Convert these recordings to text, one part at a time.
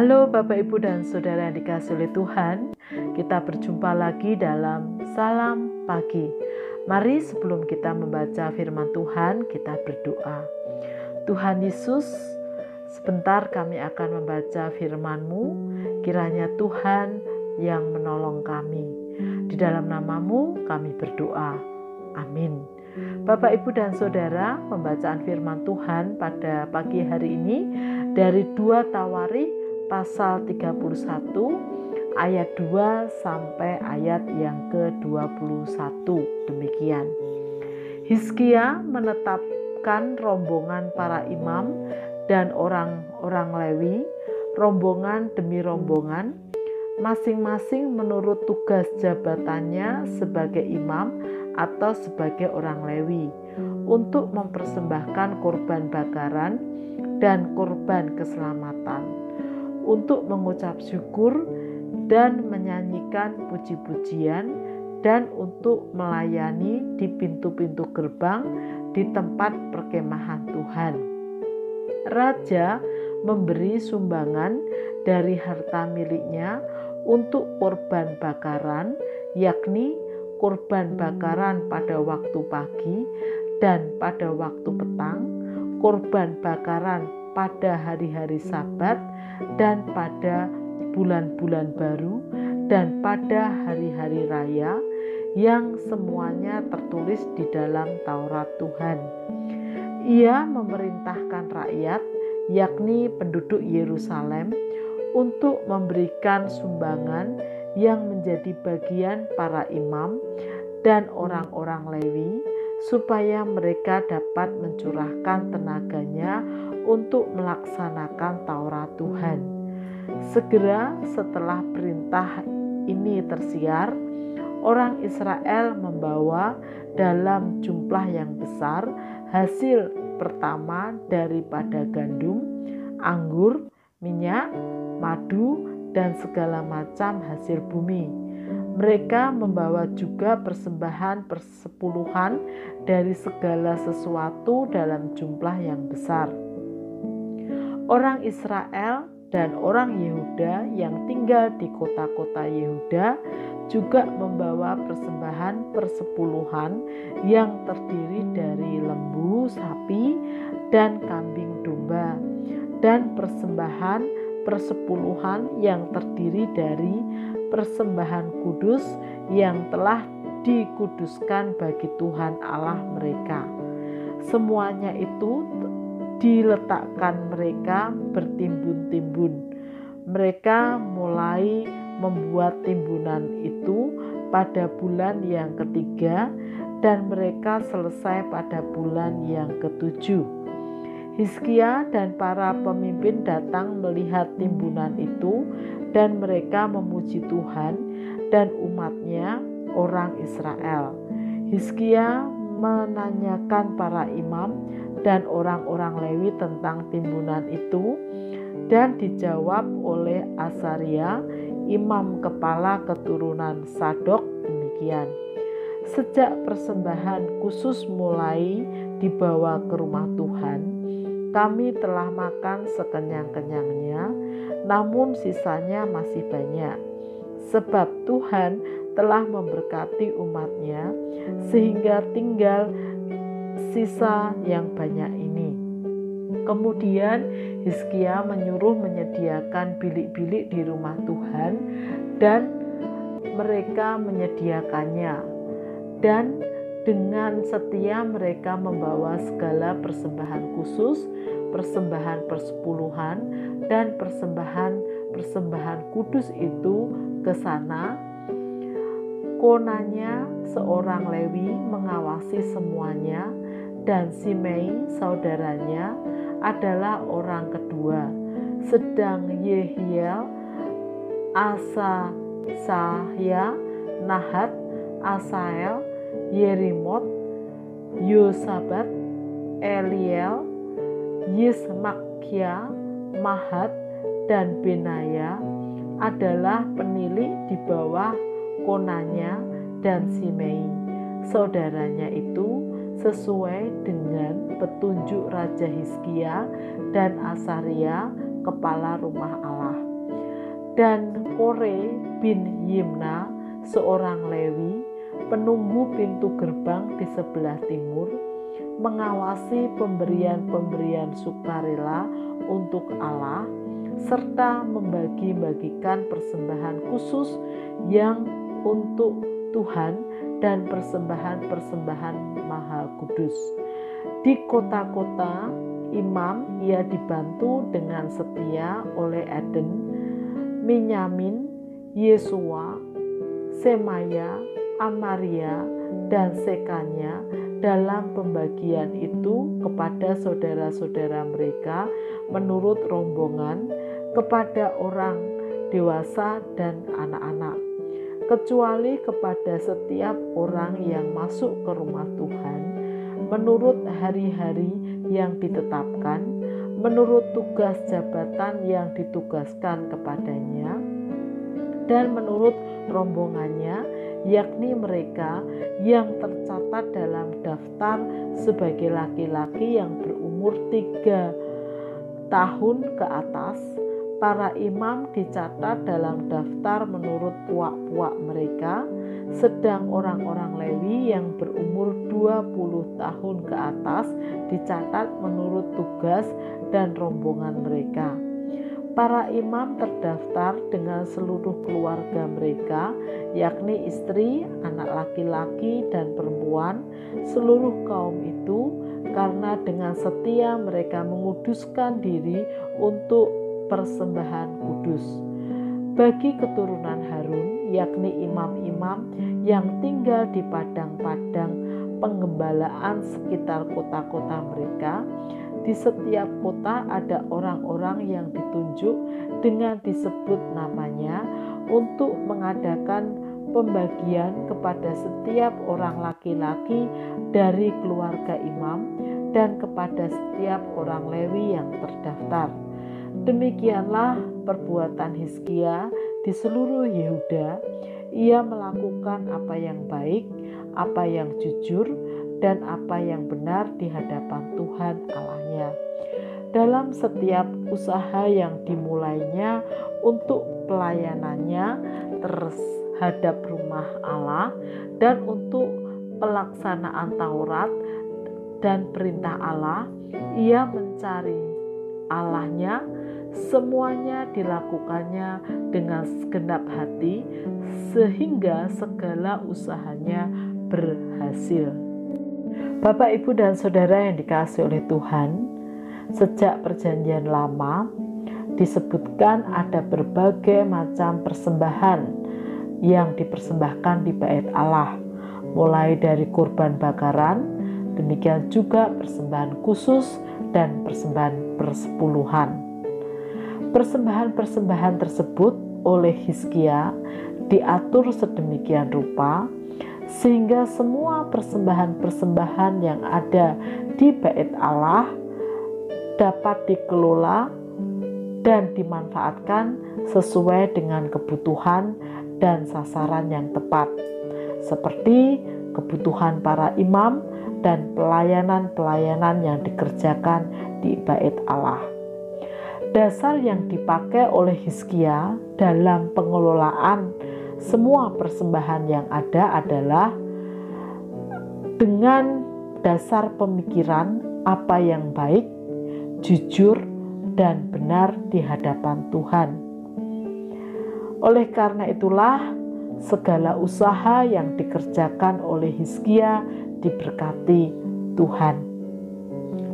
Halo Bapak Ibu dan Saudara yang dikasihi oleh Tuhan, kita berjumpa lagi dalam Salam Pagi. Mari sebelum kita membaca firman Tuhan, kita berdoa. Tuhan Yesus, sebentar kami akan membaca firman-Mu, kiranya Tuhan yang menolong kami. Di dalam nama-Mu kami berdoa. Amin. Bapak, Ibu, dan Saudara, pembacaan firman Tuhan pada pagi hari ini dari 2 Tawarikh pasal 31 ayat 2 sampai ayat yang ke-21. Demikian. Hizkia menetapkan rombongan para imam dan orang-orang Lewi, rombongan demi rombongan, masing-masing menurut tugas jabatannya sebagai imam atau sebagai orang Lewi, untuk mempersembahkan korban bakaran dan korban keselamatan, untuk mengucap syukur dan menyanyikan puji-pujian, dan untuk melayani di pintu-pintu gerbang di tempat perkemahan Tuhan. Raja memberi sumbangan dari harta miliknya untuk korban bakaran, yakni korban bakaran pada waktu pagi dan pada waktu petang, korban bakaran pada hari-hari Sabat dan pada bulan-bulan baru dan pada hari-hari raya, yang semuanya tertulis di dalam Taurat Tuhan. Ia memerintahkan rakyat, yakni penduduk Yerusalem, untuk memberikan sumbangan yang menjadi bagian para imam dan orang-orang Lewi, supaya mereka dapat mencurahkan tenaganya untuk melaksanakan Taurat Tuhan. Segera setelah perintah ini tersiar, orang Israel membawa dalam jumlah yang besar hasil pertama daripada gandum, anggur, minyak, madu, dan segala macam hasil bumi. Mereka membawa juga persembahan persepuluhan dari segala sesuatu dalam jumlah yang besar. Orang Israel dan orang Yehuda yang tinggal di kota-kota Yehuda juga membawa persembahan persepuluhan yang terdiri dari lembu, sapi, dan kambing domba, dan persembahan persepuluhan yang terdiri dari persembahan kudus yang telah dikuduskan bagi Tuhan Allah mereka. Semuanya itu diletakkan mereka bertimbun-timbun. Mereka mulai membuat timbunan itu pada bulan yang ketiga, dan mereka selesai pada bulan yang ketujuh. Hizkia dan para pemimpin datang melihat timbunan itu, dan mereka memuji Tuhan dan umatnya, orang Israel. Hizkia menanyakan para imam dan orang-orang Lewi tentang timbunan itu, dan dijawab oleh Asaria, imam kepala keturunan Sadok, demikian. Sejak persembahan khusus mulai dibawa ke rumah Tuhan, kami telah makan sekenyang-kenyangnya, namun sisanya masih banyak, sebab Tuhan telah memberkati umatnya sehingga tinggal sisa yang banyak ini. Kemudian Hizkia menyuruh menyediakan bilik-bilik di rumah Tuhan, dan mereka menyediakannya, dan dengan setia mereka membawa segala persembahan khusus, persembahan persepuluhan, dan persembahan kudus itu ke sana. Konanya seorang Lewi mengawasi semuanya, dan Simei saudaranya adalah orang kedua, sedang Yehiel, Asasahya, Nahat, Asael, Yerimot, Yosabat, Eliel, Yismakia, Mahat, dan Benaya adalah penilik di bawah Konanya dan Simei saudaranya itu, sesuai dengan petunjuk Raja Hizkia dan Asaria, kepala rumah Allah. Dan Kore bin Yimna, seorang Lewi, penunggu pintu gerbang di sebelah timur, mengawasi pemberian-pemberian sukarela untuk Allah, serta membagi-bagikan persembahan khusus yang untuk Tuhan dan persembahan-persembahan maha kudus. Di kota-kota imam ia dibantu dengan setia oleh Eden, Minyamin, Yesua, Semaya, Amaria, dan Sekanya dalam pembagian itu kepada saudara-saudara mereka menurut rombongan, kepada orang dewasa dan anak-anak, kecuali kepada setiap orang yang masuk ke rumah Tuhan menurut hari-hari yang ditetapkan, menurut tugas jabatan yang ditugaskan kepadanya, dan menurut rombongannya, yakni mereka yang tercatat dalam daftar sebagai laki-laki yang berumur 3 tahun ke atas. Para imam dicatat dalam daftar menurut puak-puak mereka, sedang orang-orang Lewi yang berumur 20 tahun ke atas dicatat menurut tugas dan rombongan mereka. Para imam terdaftar dengan seluruh keluarga mereka, yakni istri, anak laki-laki, dan perempuan, seluruh kaum itu, karena dengan setia mereka menguduskan diri untuk persembahan kudus. Bagi keturunan Harun, yakni imam-imam yang tinggal di padang-padang penggembalaan sekitar kota-kota mereka, di setiap kota ada orang-orang yang ditunjuk dengan disebut namanya untuk mengadakan pembagian kepada setiap orang laki-laki dari keluarga imam dan kepada setiap orang Lewi yang terdaftar. Demikianlah perbuatan Hizkia di seluruh Yehuda. Ia melakukan apa yang baik, apa yang jujur, dan apa yang benar di hadapan Tuhan Allahnya. Dalam setiap usaha yang dimulainya untuk pelayanannya terhadap rumah Allah dan untuk pelaksanaan Taurat dan perintah Allah, ia mencari Allahnya. Semuanya dilakukannya dengan segenap hati sehingga segala usahanya berhasil. Bapak, Ibu, dan Saudara yang dikasihi oleh Tuhan, sejak perjanjian lama disebutkan ada berbagai macam persembahan yang dipersembahkan di bait Allah, mulai dari kurban bakaran, demikian juga persembahan khusus dan persembahan persepuluhan. Persembahan-persembahan tersebut oleh Hizkia diatur sedemikian rupa sehingga semua persembahan-persembahan yang ada di bait Allah dapat dikelola dan dimanfaatkan sesuai dengan kebutuhan dan sasaran yang tepat, seperti kebutuhan para imam dan pelayanan-pelayanan yang dikerjakan di bait Allah. Dasar yang dipakai oleh Hizkia dalam pengelolaan semua persembahan yang ada adalah dengan dasar pemikiran apa yang baik, jujur, dan benar di hadapan Tuhan. Oleh karena itulah segala usaha yang dikerjakan oleh Hizkia diberkati Tuhan.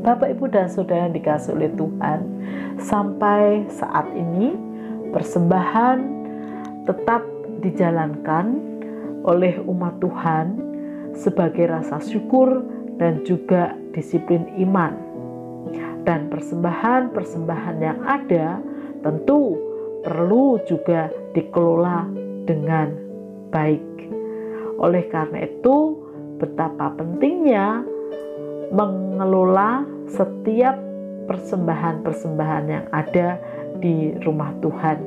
Bapak, Ibu, dan Saudara yang dikasihi oleh Tuhan, sampai saat ini persembahan tetap dijalankan oleh umat Tuhan sebagai rasa syukur dan juga disiplin iman. Dan persembahan-persembahan yang ada tentu perlu juga dikelola dengan baik. Oleh karena itu, betapa pentingnya mengelola setiap persembahan-persembahan yang ada di rumah Tuhan.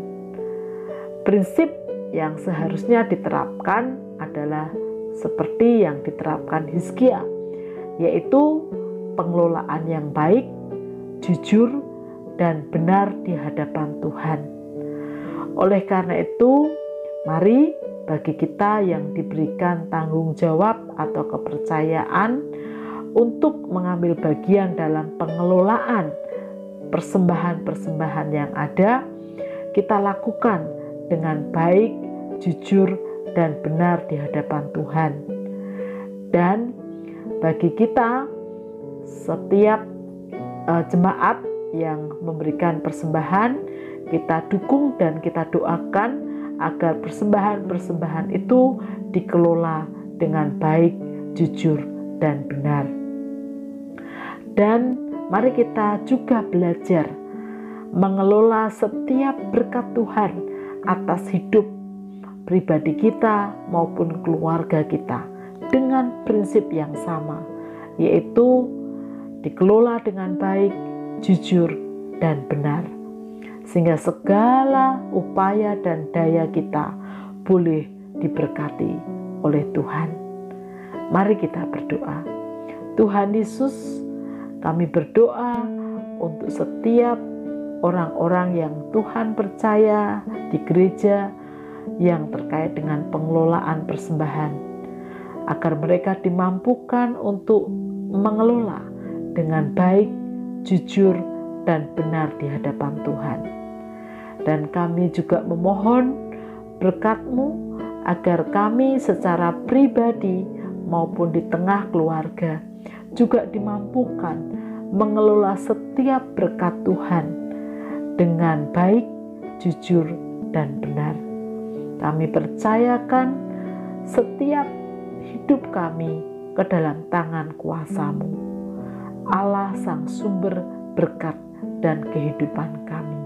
Prinsip yang seharusnya diterapkan adalah seperti yang diterapkan Hizkia, yaitu pengelolaan yang baik, jujur, dan benar di hadapan Tuhan. Oleh karena itu, mari bagi kita yang diberikan tanggung jawab atau kepercayaan untuk mengambil bagian dalam pengelolaan persembahan-persembahan yang ada, kita lakukan dengan baik, jujur, dan benar di hadapan Tuhan. Dan bagi kita, setiap jemaat yang memberikan persembahan, kita dukung dan kita doakan agar persembahan-persembahan itu dikelola dengan baik, jujur, dan benar. Dan mari kita juga belajar mengelola setiap berkat Tuhan atas hidup pribadi kita maupun keluarga kita dengan prinsip yang sama, yaitu dikelola dengan baik, jujur, dan benar, sehingga segala upaya dan daya kita boleh diberkati oleh Tuhan. Mari kita berdoa. Tuhan Yesus, kami berdoa untuk setiap orang-orang yang Tuhan percaya di gereja yang terkait dengan pengelolaan persembahan, agar mereka dimampukan untuk mengelola dengan baik, jujur, dan benar di hadapan Tuhan. Dan kami juga memohon berkat-Mu agar kami secara pribadi maupun di tengah keluarga juga dimampukan mengelola setiap berkat Tuhan dengan baik, jujur, dan benar. Kami percayakan setiap hidup kami ke dalam tangan kuasa-Mu, Allah Sang Sumber berkat dan kehidupan kami.